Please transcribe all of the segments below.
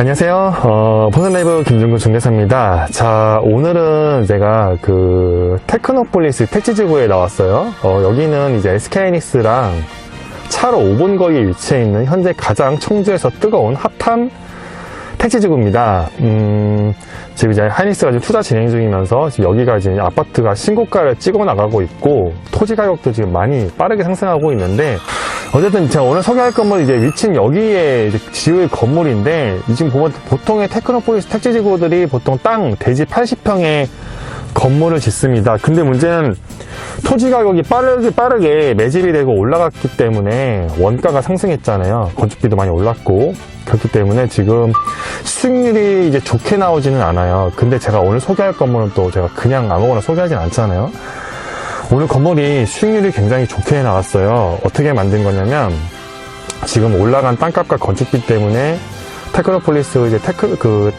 안녕하세요. 포선라이브 김준구 중개사입니다. 자, 오늘은 제가 그 테크노폴리스 택지지구에 나왔어요. 여기는 이제 SK하이닉스랑 차로 5분 거리에 위치해 있는 현재 가장 청주에서 뜨거운 핫한 택지지구입니다. 지금 이제 하이닉스가 지금 투자 진행 중이면서 지금 여기가 이제 아파트가 신고가를 찍어 나가고 있고 토지 가격도 지금 많이 빠르게 상승하고 있는데, 어쨌든 제가 오늘 소개할 건물 이제 위치는 여기에 이제 지을 건물인데, 지금 보면 보통의 테크노폴리스 택지지구들이 보통 땅 대지 80평의 건물을 짓습니다. 근데 문제는 토지 가격이 빠르게 매집이 되고 올라갔기 때문에 원가가 상승했잖아요. 건축비도 많이 올랐고, 그렇기 때문에 지금 수익률이 이제 좋게 나오지는 않아요. 근데 제가 오늘 소개할 건물은 또 제가 그냥 아무거나 소개하진 않잖아요. 오늘 건물이 수익률이 굉장히 좋게 나왔어요. 어떻게 만든 거냐면, 지금 올라간 땅값과 건축비 때문에 테크노폴리스 이제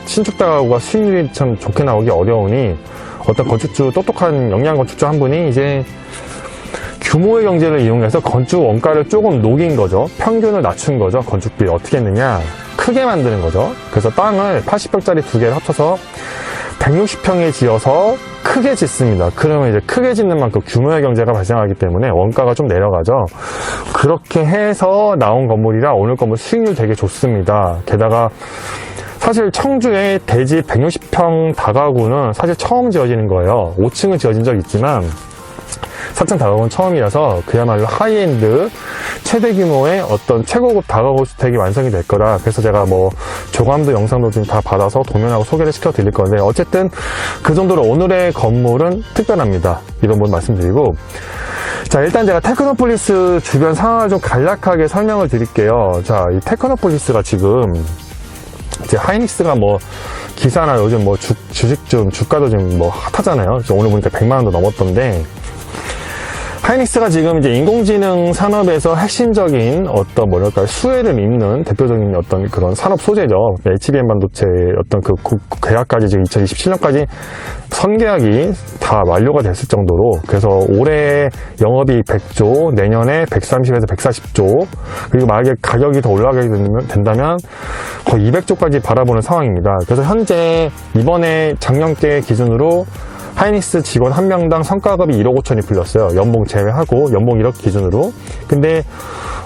신축 다가구가 수익률이 참 좋게 나오기 어려우니, 어떤 건축주, 똑똑한 영리한 건축주 한 분이 이제 규모의 경제를 이용해서 건축 원가를 조금 녹인 거죠. 평균을 낮춘 거죠. 건축비 어떻게 했느냐, 크게 만드는 거죠. 그래서 땅을 80평짜리 두 개를 합쳐서 160평에 지어서 크게 짓습니다. 그러면 이제 크게 짓는 만큼 규모의 경제가 발생하기 때문에 원가가 좀 내려가죠. 그렇게 해서 나온 건물이라 오늘 건물 수익률 되게 좋습니다. 게다가 사실 청주의 대지 160평 다가구는 사실 처음 지어지는 거예요. 5층은 지어진 적 있지만 4층 다가구는 처음이라서 그야말로 하이엔드 최대 규모의 어떤 최고급 다가구 주택이 완성이 될 거라. 그래서 제가 뭐 조감도 영상도 좀 다 받아서 도면하고 소개를 시켜 드릴 건데, 어쨌든 그 정도로 오늘의 건물은 특별합니다. 이런 분 말씀드리고, 자, 일단 제가 테크노폴리스 주변 상황을 좀 간략하게 설명을 드릴게요. 자, 이 테크노폴리스가 지금 이제 하이닉스가 뭐 기사나 요즘 뭐 주식 좀 주가도 지금 뭐 핫하잖아요. 오늘 보니까 100만 원도 넘었던데, 하이닉스가 지금 이제 인공지능 산업에서 핵심적인 어떤 뭐랄까 수혜를 잇는 대표적인 어떤 그런 산업 소재죠. HBM 반도체 어떤 그 계약까지 지금 2027년까지 선계약이 다 완료가 됐을 정도로, 그래서 올해 영업이익 100조, 내년에 130에서 140조, 그리고 만약에 가격이 더 올라가게 된다면 거의 200조까지 바라보는 상황입니다. 그래서 현재 이번에 작년께 기준으로 하이닉스 직원 한 명당 성과급이 1억 5천이 풀렸어요. 연봉 제외하고 연봉 1억 기준으로. 근데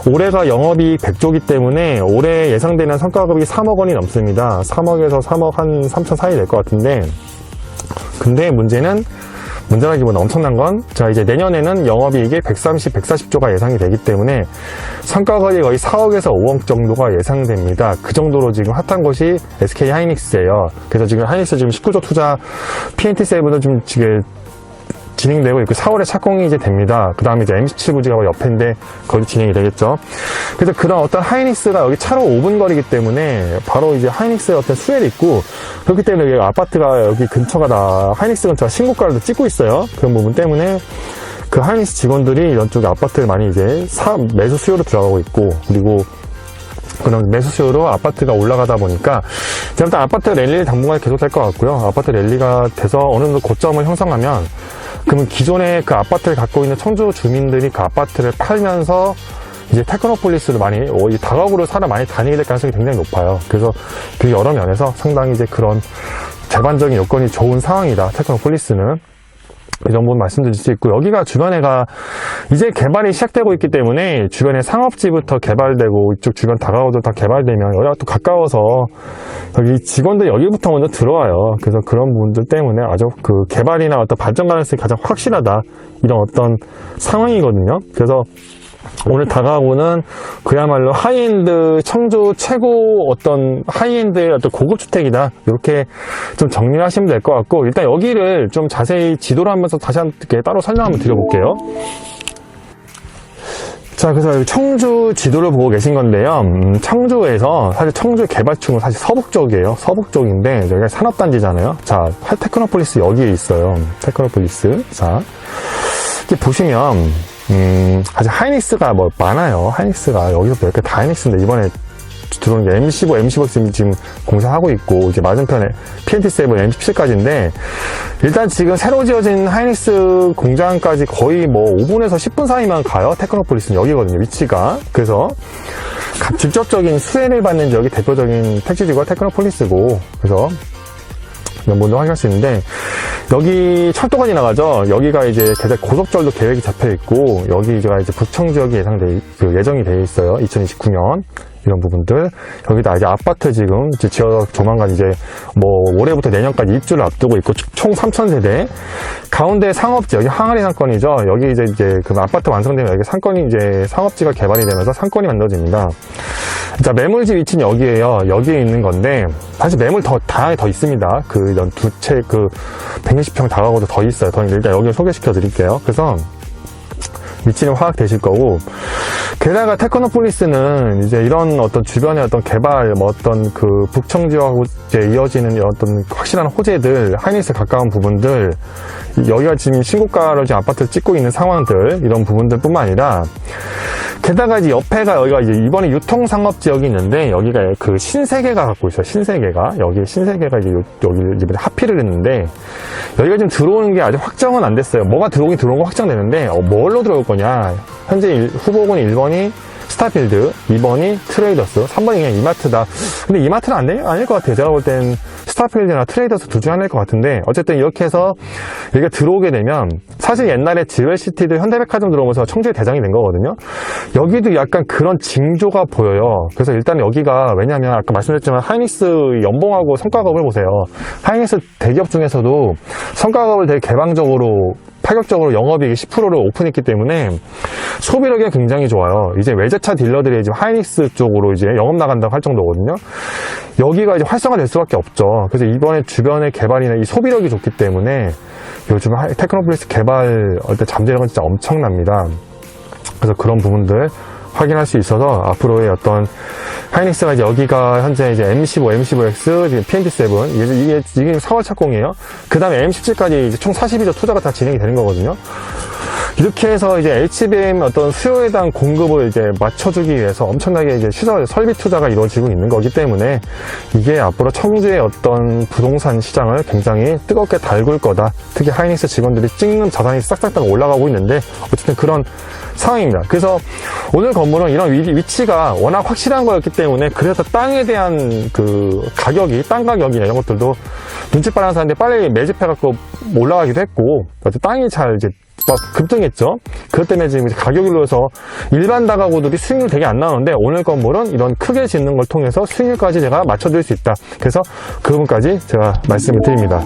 올해가 영업이익 100조기 때문에 올해 예상되는 성과급이 3억 원이 넘습니다. 3억에서 3억 한 3천 사이 될 것 같은데, 근데 문제라기보다 엄청난 건, 자, 이제 내년에는 영업이익이 130, 140조가 예상이 되기 때문에 성과급이 거의 4억에서 5억 정도가 예상됩니다. 그 정도로 지금 핫한 곳이 SK 하이닉스예요. 그래서 지금 하이닉스 지금 19조 투자 PNT7은 지금 진행되고 있고 4월에 착공이 이제 됩니다. 그 다음에 이제 MC7 부지가 옆인데 거기 진행이 되겠죠. 그래서 그런 어떤 하이닉스가 여기 차로 5분 거리기 때문에 바로 이제 하이닉스의 어떤 수혜를 있고, 그렇기 때문에 여기 아파트가 여기 근처가 다 하이닉스 근처가 신고가를 찍고 있어요. 그런 부분 때문에 그 하이닉스 직원들이 이런 쪽에 아파트를 많이 이제 매수 수요로 들어가고 있고, 그리고 그런 매수 수요로 아파트가 올라가다 보니까 일단 아파트 랠리 당분간 계속 될 것 같고요. 아파트 랠리가 돼서 어느 정도 고점을 형성하면, 그러면 기존에 그 아파트를 갖고 있는 청주 주민들이 그 아파트를 팔면서 이제 테크노폴리스를 이 다가구로 사러 많이 다니게 될 가능성이 굉장히 높아요. 그래서 그 여러 면에서 상당히 이제 그런 제반적인 요건이 좋은 상황이다, 테크노폴리스는. 이 정도는 말씀드릴 수 있고, 여기가 주변에가 이제 개발이 시작되고 있기 때문에 주변에 상업지부터 개발되고 이쪽 주변 다가구도 다 개발되면 여기가 또 가까워서 여기 직원들 여기부터 먼저 들어와요. 그래서 그런 부분들 때문에 아주 그 개발이나 어떤 발전 가능성이 가장 확실하다, 이런 어떤 상황이거든요. 그래서 오늘 다가구는 그야말로 하이엔드 청주 최고 어떤 하이엔드의 어떤 고급 주택이다, 이렇게 좀 정리를 하시면 될 것 같고, 일단 여기를 좀 자세히 지도를 하면서 다시 한번 따로 설명 한번 드려볼게요. 자, 그래서 청주 지도를 보고 계신 건데요. 청주에서 사실 청주 개발층은 사실 서북 쪽이에요. 서북 쪽인데 여기가 산업단지잖아요. 자, 테크노폴리스 여기에 있어요. 테크노폴리스. 자, 이렇게 보시면 사실 하이닉스가 뭐 많아요. 하이닉스가 여기서 이렇게 다 하이닉스인데, 이번에 들어오는 게 M15, M16 지금 공사하고 있고, 이제 맞은편에 PNT7, M17까지인데, 일단 지금 새로 지어진 하이닉스 공장까지 거의 뭐 5분에서 10분 사이만 가요. 테크노폴리스는 여기거든요, 위치가. 그래서 직접적인 수혜를 받는 지역이 대표적인 택지지구가 테크노폴리스고, 그래서 이런 부분도 확인할 수 있는데, 여기 철도가 지나가죠. 여기가 이제 게다가 고속철도 계획이 잡혀 있고, 여기가 이제 북청 지역이 예정이 되어 있어요. 2029년. 이런 부분들. 여기다 이제 아파트 지금 지어 조만간 이제 뭐 올해부터 내년까지 입주를 앞두고 있고, 총 3,000세대. 가운데 상업지, 여기 항아리 상권이죠. 여기 이제 그 아파트 완성되면 여기 상권이 이제 상업지가 개발이 되면서 상권이 만들어집니다. 자, 매물지 위치는 여기에요. 여기에 있는 건데, 사실 매물 다양하게 더 있습니다. 이런 두 채, 160평 다가고도 더 있어요. 일단 여기 소개시켜 드릴게요. 그래서, 위치는 파악되실 거고, 게다가 테크노폴리스는 이제 이런 어떤 주변의 어떤 개발, 북청 지역하고 이제 이어지는 어떤 확실한 호재들, 하이닉스 가까운 부분들, 여기가 지금 신고가를 지금 아파트를 찍고 있는 상황들, 이런 부분들 뿐만 아니라, 게다가 이제 옆에가 여기가 이제 이번에 유통상업 지역이 있는데, 여기가 그 신세계가 갖고 있어요. 신세계가. 여기 신세계가 이제 여기 이번에 합의를 했는데, 여기가 지금 들어오는 게 아직 확정은 안 됐어요. 뭐가 들어온 거 확정되는데, 뭘로 들어올 거냐. 현재 후보군이 1번이 스타필드, 2번이 트레이더스, 3번이 그냥 이마트다. 근데 이마트는 아닐 것 같아요. 제가 볼 땐 스타필드나 트레이더스 둘 중에 하나일 것 같은데, 어쨌든 이렇게 해서 여기가 들어오게 되면, 사실 옛날에 지웰시티도 현대백화점 들어오면서 청주의 대장이 된 거거든요. 여기도 약간 그런 징조가 보여요. 그래서 일단 여기가, 왜냐면 아까 말씀드렸지만 하이닉스 연봉하고 성과급을 보세요. 하이닉스 대기업 중에서도 성과급을 되게 개방적으로 파격적으로 영업이익 10%를 오픈했기 때문에 소비력이 굉장히 좋아요. 이제 외제차 딜러들이 지금 하이닉스 쪽으로 이제 영업 나간다고 할 정도거든요. 여기가 이제 활성화될 수밖에 없죠. 그래서 이번에 주변의 개발이나 이 소비력이 좋기 때문에 요즘 테크노폴리스 개발 잠재력은 진짜 엄청납니다. 그래서 그런 부분들 확인할 수 있어서 앞으로의 어떤 하이닉스가 이제 여기가 현재 이제 M15, M15X, 지금 PNT7 이게 4월 착공이에요. 그 다음에 M17까지 이제 총 42조 투자가 다 진행이 되는 거거든요. 이렇게 해서 이제 HBM 어떤 수요에 대한 공급을 이제 맞춰주기 위해서 엄청나게 이제 설비 투자가 이루어지고 있는 거기 때문에 이게 앞으로 청주의 어떤 부동산 시장을 굉장히 뜨겁게 달굴 거다. 특히 하이닉스 직원들이 찍는 자산이 싹싹 올라가고 있는데 어쨌든 그런 상황입니다. 그래서 오늘 건물은 이런 위치가 워낙 확실한 거였기 때문에 그래서 땅에 대한 땅 가격이나 이런 것들도 눈치 빠른 사람인데 빨리 매집해갖고 올라가기도 했고 땅이 잘 이제 급등했죠. 그것 때문에 지금 가격이 올라서 일반 다가구들이 수익률 되게 안 나오는데 오늘 건물은 이런 크게 짓는 걸 통해서 수익률까지 제가 맞춰드릴 수 있다. 그래서 그 부분까지 제가 말씀을 드립니다.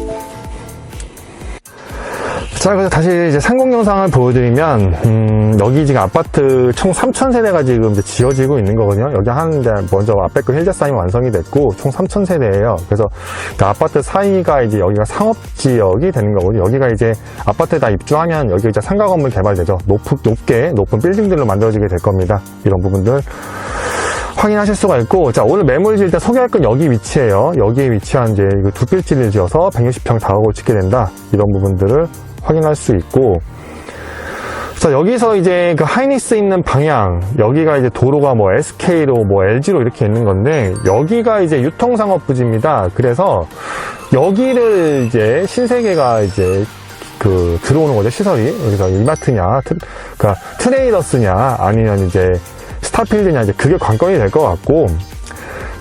자, 그래서 다시 이제 상공 영상을 보여드리면, 여기 지금 아파트 총 3,000세대가 지금 이제 지어지고 있는 거거든요. 여기 하는데 먼저 앞에 그 힐자사임이 완성이 됐고, 총 3,000세대예요. 그래서 그 아파트 사이가 이제 여기가 상업지역이 되는 거거든요. 여기가 이제 아파트에 다 입주하면 여기 이제 상가 건물 개발되죠. 높은 빌딩들로 만들어지게 될 겁니다. 이런 부분들 확인하실 수가 있고, 자, 오늘 매물지 일단 소개할 건 여기 위치예요. 여기에 위치한 이제 두 필지를 지어서 160평 다가구를 짓게 된다. 이런 부분들을 확인할 수 있고, 자, 여기서 이제 그 하이닉스 있는 방향, 여기가 이제 도로가 뭐 SK로 뭐 LG로 이렇게 있는 건데, 여기가 이제 유통상업 부지입니다. 그래서 여기를 이제 신세계가 이제 들어오는 거죠, 시설이. 여기서 이마트냐, 트레이더스냐, 아니면 이제 스타필드냐, 이제 그게 관건이 될 것 같고,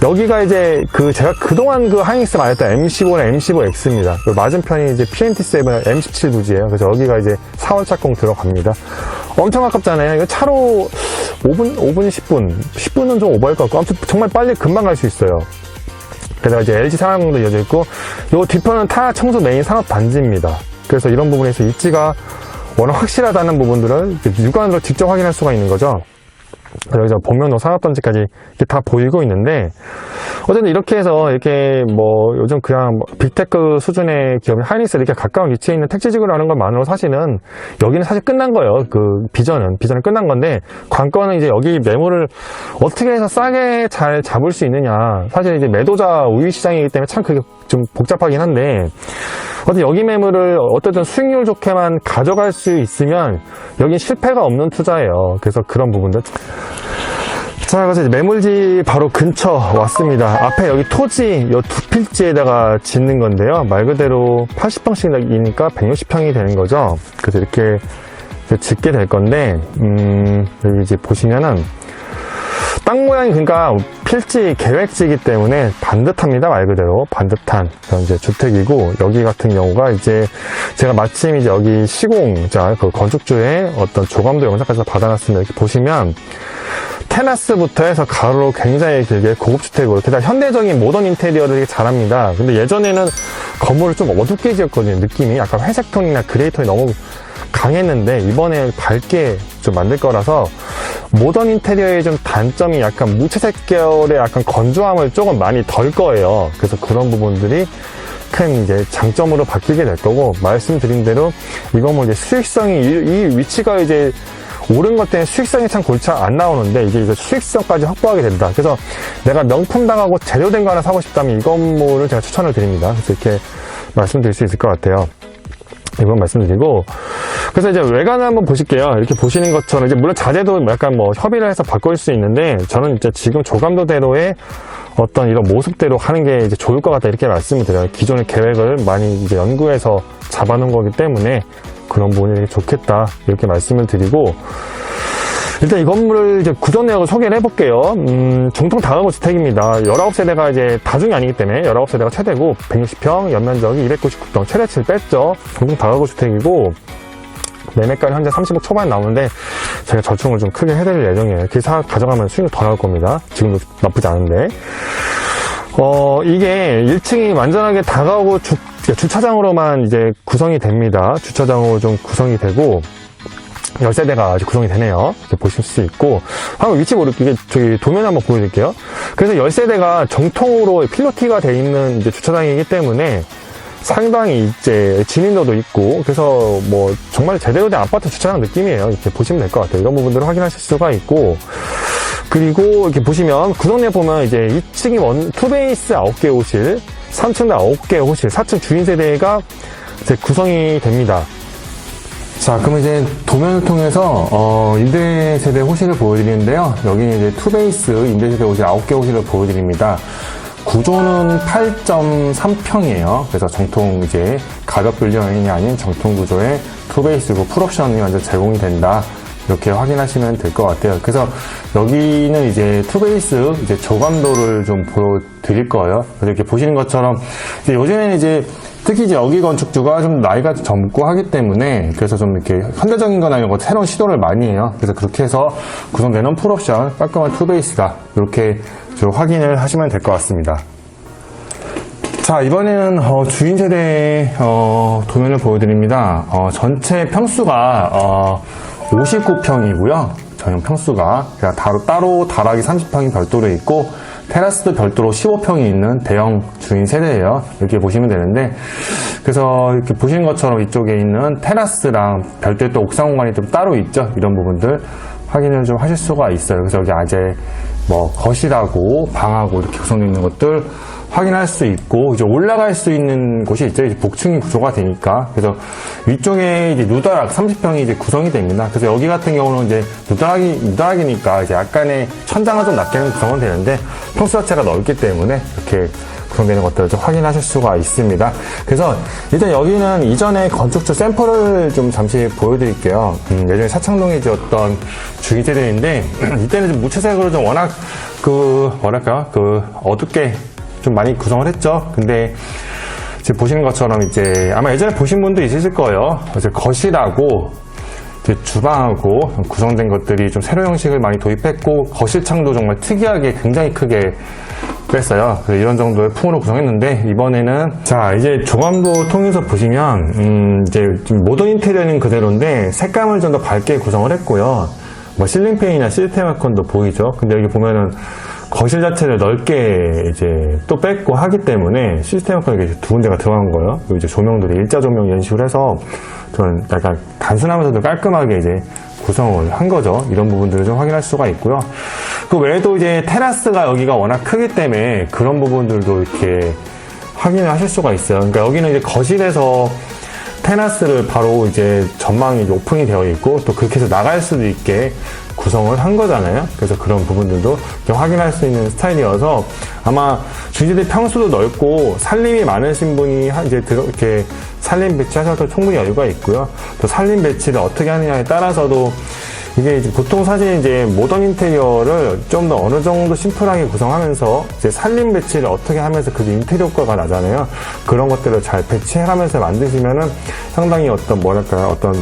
여기가 이제 제가 그동안 하이닉스 말했던 M15나 M15X입니다. 맞은편이 이제 PNT7 M17 부지예요. 그래서 여기가 이제 4월 착공 들어갑니다. 엄청 가깝잖아요. 이거 차로 5분, 10분은 좀 오버할 것 같고, 아무튼 정말 빨리 금방 갈 수 있어요. 게다가 이제 LG 상하공도 이어져 있고, 요 뒤편은 타 청소 메인 산업 단지입니다. 그래서 이런 부분에서 입지가 워낙 확실하다는 부분들을 육안으로 직접 확인할 수가 있는 거죠. 여기서 복면도 산업단지까지 이렇게 다 보이고 있는데, 어쨌든 이렇게 해서 이렇게 뭐 요즘 그냥 빅테크 수준의 기업이 하이닉스 이렇게 가까운 위치에 있는 택지지구라는 것만으로 사실은 여기는 사실 끝난 거예요. 비전은 끝난 건데, 관건은 이제 여기 매물을 어떻게 해서 싸게 잘 잡을 수 있느냐. 사실 이제 매도자 우위 시장이기 때문에 참 그게 좀 복잡하긴 한데, 어쨌든 여기 매물을 어쨌든 수익률 좋게만 가져갈 수 있으면 여긴 실패가 없는 투자예요. 그래서 그런 부분들. 자, 그래서 이제 매물지 바로 근처 왔습니다. 앞에 여기 토지, 이 두 필지에다가 짓는 건데요. 말 그대로 80평씩이니까 160평이 되는 거죠. 그래서 이렇게 짓게 될 건데, 여기 이제 보시면은, 땅 모양이 그러니까 필지 계획지이기 때문에 반듯합니다. 말 그대로 반듯한 그런 이제 주택이고, 여기 같은 경우가 이제 제가 마침 이제 여기 시공자 그 건축주의 어떤 조감도 영상까지 받아놨습니다. 이렇게 보시면 테라스부터 해서 가로로 굉장히 길게 고급주택으로, 게다가 현대적인 모던 인테리어를 되게 잘합니다. 근데 예전에는 건물을 좀 어둡게 지었거든요. 느낌이 약간 회색 톤이나 그레이 톤이 너무 강했는데, 이번에 밝게 좀 만들 거라서 모던 인테리어의 좀 단점이 약간 무채색 계열의 약간 건조함을 조금 많이 덜 거예요. 그래서 그런 부분들이 큰 이제 장점으로 바뀌게 될 거고, 말씀드린 대로 이 건물 이제 수익성이 이 위치가 이제 오른 것 때문에 수익성이 참 골치 안 나오는데, 이제 수익성까지 확보하게 된다. 그래서 내가 명품당하고 제대로된 거 하나 사고 싶다면 이 건물을 제가 추천을 드립니다. 그래서 이렇게 말씀드릴 수 있을 것 같아요. 이건 말씀드리고, 그래서 이제 외관을 한번 보실게요. 이렇게 보시는 것처럼 이제 물론 자재도 약간 뭐 협의를 해서 바꿀 수 있는데, 저는 이제 지금 조감도대로의 어떤 이런 모습대로 하는 게 이제 좋을 것 같다, 이렇게 말씀을 드려요. 기존의 계획을 많이 이제 연구해서 잡아놓은 거기 때문에 그런 부분이 좋겠다, 이렇게 말씀을 드리고, 일단 이 건물을 이제 구조 내역을 소개를 해볼게요. 정통 다가구 주택입니다. 19세대가 이제 다중이 아니기 때문에 19세대가 최대고, 160평, 연면적이 299평, 최대치를 뺐죠. 정통 다가구 주택이고, 매매가는 현재 30억 초반 나오는데, 제가 절충을 좀 크게 해드릴 예정이에요. 이렇게 가져가면 수익이 더 나올 겁니다. 지금도 나쁘지 않은데. 이게 1층이 완전하게 다가구 주차장으로만 이제 구성이 됩니다. 주차장으로 좀 구성이 되고, 열세대가 아직 구성이 되네요. 이렇게 보실 수 있고, 한번 위치 모르게 저기 도면 한번 보여드릴게요. 그래서 열세대가 정통으로 필로티가 되어 있는 이제 주차장이기 때문에 상당히 이제 진입로도 있고, 그래서 뭐 정말 제대로 된 아파트 주차장 느낌이에요. 이렇게 보시면 될 것 같아요. 이런 부분들을 확인하실 수가 있고, 그리고 이렇게 보시면 구성내 보면 이제 2층이 투베이스 9개 호실, 3층도 9개 호실, 4층 주인 세대가 이제 구성이 됩니다. 자, 그럼 이제 도면을 통해서 임대세대 호실을 보여드리는데요. 여기는 이제 투베이스 임대세대 호실 9개 호실을 보여드립니다. 구조는 8.3평이에요. 그래서 정통 이제 가벽 빌딩이 아닌 정통 구조의 투베이스고 풀옵션이 완전 제공이 된다, 이렇게 확인하시면 될 것 같아요. 그래서 여기는 이제 투베이스 이제 조감도를 좀 보여드릴 거예요. 그래서 이렇게 보시는 것처럼 이제 요즘에는 이제 특히 이제 여기 건축주가 좀 나이가 젊고 하기 때문에, 그래서 좀 이렇게 현대적인 건 아니고 새로운 시도를 많이 해요. 그래서 그렇게 해서 구성되는 풀옵션 깔끔한 투베이스다, 이렇게 좀 확인을 하시면 될 것 같습니다. 자, 이번에는 주인 세대 도면을 보여드립니다. 전체 평수가 59평이고요. 전용 평수가 따로 다락이 30평이 별도로 있고, 테라스도 별도로 15평이 있는 대형 주인 세대예요. 이렇게 보시면 되는데, 그래서 이렇게 보시는 것처럼 이쪽에 있는 테라스랑 별도의 또 옥상 공간이 좀 따로 있죠. 이런 부분들 확인을 좀 하실 수가 있어요. 그래서 여기 아재 뭐 거실하고 방하고 이렇게 구성되어 있는 것들 확인할 수 있고, 이제 올라갈 수 있는 곳이 있죠. 이제 복층이 구조가 되니까. 그래서 위쪽에 이제 누다락 30평이 이제 구성이 됩니다. 그래서 여기 같은 경우는 이제 누다락이니까 이제 약간의 천장을 좀 낮게 하는 구성은 되는데, 평수 자체가 넓기 때문에 이렇게 구성되는 것들을 좀 확인하실 수가 있습니다. 그래서 일단 여기는 이전에 건축주 샘플을 좀 잠시 보여드릴게요. 예전에 사창동에 지었던 주인 세대인데, 이때는 좀 무채색으로 좀 워낙 어둡게 좀 많이 구성을 했죠. 근데 지금 보시는 것처럼 이제 아마 예전에 보신 분도 있으실 거예요. 이제 거실하고 이제 주방하고 구성된 것들이 좀 새로 형식을 많이 도입했고, 거실 창도 정말 특이하게 굉장히 크게 뺐어요. 이런 정도의 풍으로 구성했는데, 이번에는 자 이제 조감도 통해서 보시면 이제 좀 모던 인테리어는 그대로인데 색감을 좀 더 밝게 구성을 했고요. 뭐 실링팬이나 시스템 에어컨도 보이죠. 근데 여기 보면은 거실 자체를 넓게 이제 또 뺐고 하기 때문에 시스템 에어컨이 두 군데가 들어간 거예요. 그리고 이제 조명들이 일자 조명 이런 식으로 해서 좀 약간 단순하면서도 깔끔하게 이제 구성을 한 거죠. 이런 부분들을 좀 확인할 수가 있고요. 그 외에도 이제 테라스가 여기가 워낙 크기 때문에 그런 부분들도 이렇게 확인을 하실 수가 있어요. 그러니까 여기는 이제 거실에서 테라스를 바로 이제 전망이 이제 오픈이 되어 있고, 또 그렇게 해서 나갈 수도 있게 구성을 한 거잖아요. 그래서 그런 부분들도 확인할 수 있는 스타일이어서, 아마 주인세대 평수도 넓고 살림이 많으신 분이 이제 이렇게 살림 배치하셔도 충분히 여유가 있고요. 또 살림 배치를 어떻게 하느냐에 따라서도 이게 이제 보통 사실 이제 모던 인테리어를 좀 더 어느 정도 심플하게 구성하면서 이제 살림 배치를 어떻게 하면서 그게 인테리어 효과가 나잖아요. 그런 것들을 잘 배치해가면서 만드시면은 상당히 어떤 뭐랄까요, 어떤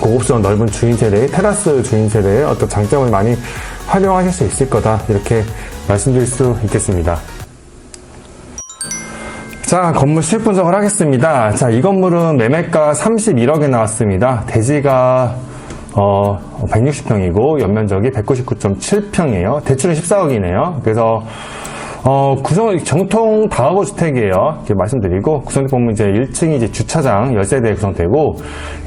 고급스러운 넓은 주인 세대의 테라스 주인 세대의 어떤 장점을 많이 활용하실 수 있을 거다, 이렇게 말씀드릴 수 있겠습니다. 자, 건물 수익 분석을 하겠습니다. 자, 이 건물은 매매가 31억에 나왔습니다. 대지가 160평이고 연면적이 199.7평이에요. 대출은 14억이네요. 그래서 정통 다가구 주택이에요. 이렇게 말씀드리고, 구성되어 보면 이제 1층이 이제 주차장 10세대 구성되고,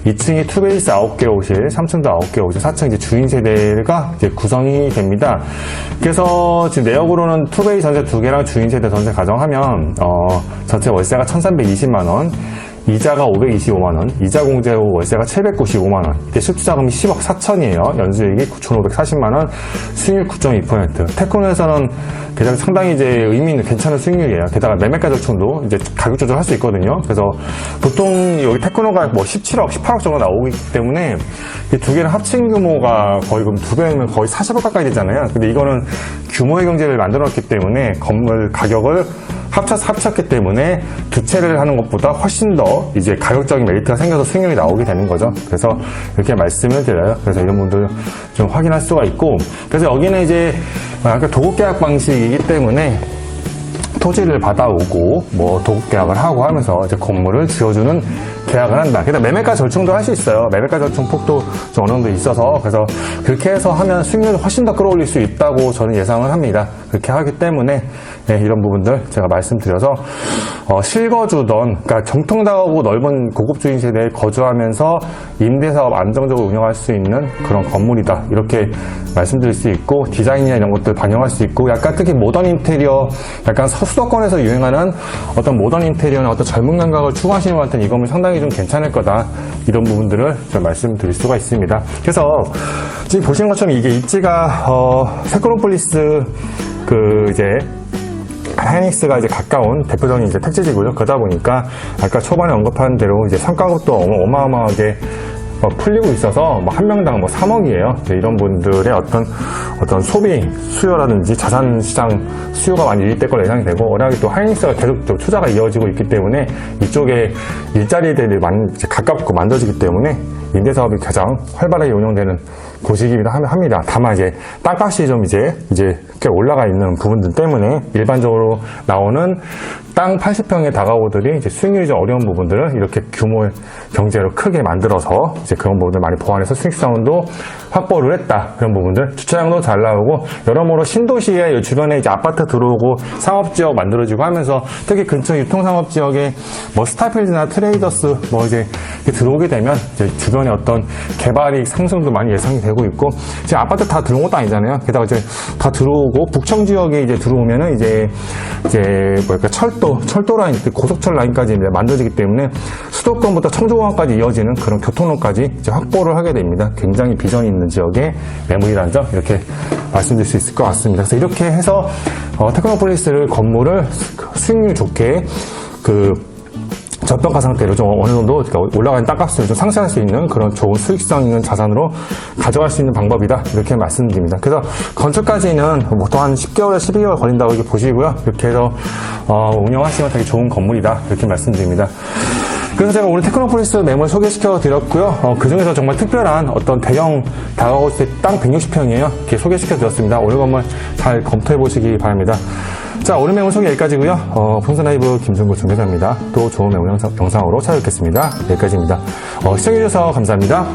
2층이 투베이스 9개 오실, 3층도 9개 오실, 4층 이제 주인 세대가 이제 구성이 됩니다. 그래서 지금 내역으로는 투베이스 전세 2개랑 주인 세대 전세 가정하면, 전체 월세가 1,320만원, 이자가 525만원, 이자 공제 후 월세가 795만원, 이때 실투자금이 10억 4천이에요. 연수익이 9,540만원, 수익률 9.2%. 테크노에서는 게다가 상당히 이제 의미 있는 괜찮은 수익률이에요. 게다가 매매가 절충도 이제 가격 조절할 수 있거든요. 그래서 보통 여기 테크노가 뭐 17억, 18억 정도 나오기 때문에 이 두 개를 합친 규모가 거의 그럼 두 배면 거의 40억 가까이 되잖아요. 근데 이거는 규모의 경제를 만들었기 때문에 건물 가격을 합쳤기 때문에 두 채를 하는 것보다 훨씬 더 이제 가격적인 메리트가 생겨서 수익률이 나오게 되는 거죠. 그래서 이렇게 말씀을 드려요. 그래서 이런 분들 좀 확인할 수가 있고, 그래서 여기는 이제 도급 계약 방식이기 때문에 토지를 받아오고 뭐 도급 계약을 하고 하면서 이제 건물을 지어주는 계약을 한다. 그다음 매매가 절충도 할 수 있어요. 매매가 절충 폭도 좀 어느 정도 있어서, 그래서 그렇게 해서 하면 수익률을 훨씬 더 끌어올릴 수 있다고 저는 예상을 합니다. 그렇게 하기 때문에 이런 부분들 제가 말씀드려서 실거주던, 그러니까 정통 다가구 넓은 고급주인 세대에 거주하면서 임대사업 안정적으로 운영할 수 있는 그런 건물이다, 이렇게 말씀드릴 수 있고, 디자인이나 이런 것들 반영할 수 있고, 약간 특히 모던 인테리어, 약간 수도권에서 유행하는 어떤 모던 인테리어나 어떤 젊은 감각을 추구하시는 분한테는 이 건물 상당히 좀 괜찮을 거다, 이런 부분들을 좀 말씀드릴 수가 있습니다. 그래서 지금 보시는 것처럼 이게 입지가 테크노폴리스 이제 하이닉스가 이제 가까운 대표적인 이제 택지지고요. 그러다 보니까 아까 초반에 언급한 대로 이제 성가격도 어마어마하게 풀리고 있어서 한 명당 3억이에요. 이런 분들의 어떤 소비 수요라든지 자산 시장 수요가 많이 유입될 걸 예상이 되고, 워낙에 또 하이닉스가 계속 좀 투자가 이어지고 있기 때문에 이쪽에 일자리들이 가깝고 만들어지기 때문에 임대사업이 가장 활발하게 운영되는 곳이기도 합니다. 다만 이제 땅값이 좀 이제 꽤 올라가 있는 부분들 때문에 일반적으로 나오는 땅 80평의 다가구들이 이제 수익률이 좀 어려운 부분들을 이렇게 규모의 경제로 크게 만들어서 이제 그런 부분들 많이 보완해서 수익성도 확보를 했다. 그런 부분들, 주차장도 잘 나오고, 여러모로 신도시에 주변에 이제 아파트 들어오고 상업지역 만들어지고 하면서, 특히 근처 유통상업지역에 스타필드나 트레이더스 이제 들어오게 되면 이제 주변에 어떤 개발이 상승도 많이 예상이 되고 있고, 지금 아파트 다 들어온 것도 아니잖아요. 게다가 이제 다 들어오고 북청 지역에 이제 들어오면은 이제 철도 라인, 고속철 라인까지 이제 만들어지기 때문에 수도권부터 청주공항까지 이어지는 그런 교통로까지 이제 확보를 하게 됩니다. 굉장히 비전이 있는 지역의 매물이라는 점, 이렇게 말씀드릴 수 있을 것 같습니다. 그래서 이렇게 해서 테크노폴리스를 건물을 수익률 좋게 저평가 상태로 좀 어느 정도 올라가는 땅값을 좀 상쇄할 수 있는 그런 좋은 수익성 있는 자산으로 가져갈 수 있는 방법이다, 이렇게 말씀드립니다. 그래서 건축까지는 보통 한 10개월에서 12개월 걸린다고 이렇게 보시고요. 이렇게 해서 운영하시면 되게 좋은 건물이다, 이렇게 말씀드립니다. 그래서 제가 오늘 테크노폴리스 매물 소개시켜 드렸고요. 그 중에서 정말 특별한 어떤 대형 다가구 땅 160평이에요. 이렇게 소개시켜 드렸습니다. 오늘 건물 잘 검토해 보시기 바랍니다. 자, 오늘 매물 소개 여기까지고요. 부동산 라이브 김승구 중개사입니다. 또 좋은 매물 영상으로 찾아뵙겠습니다. 여기까지입니다. 시청해 주셔서 감사합니다.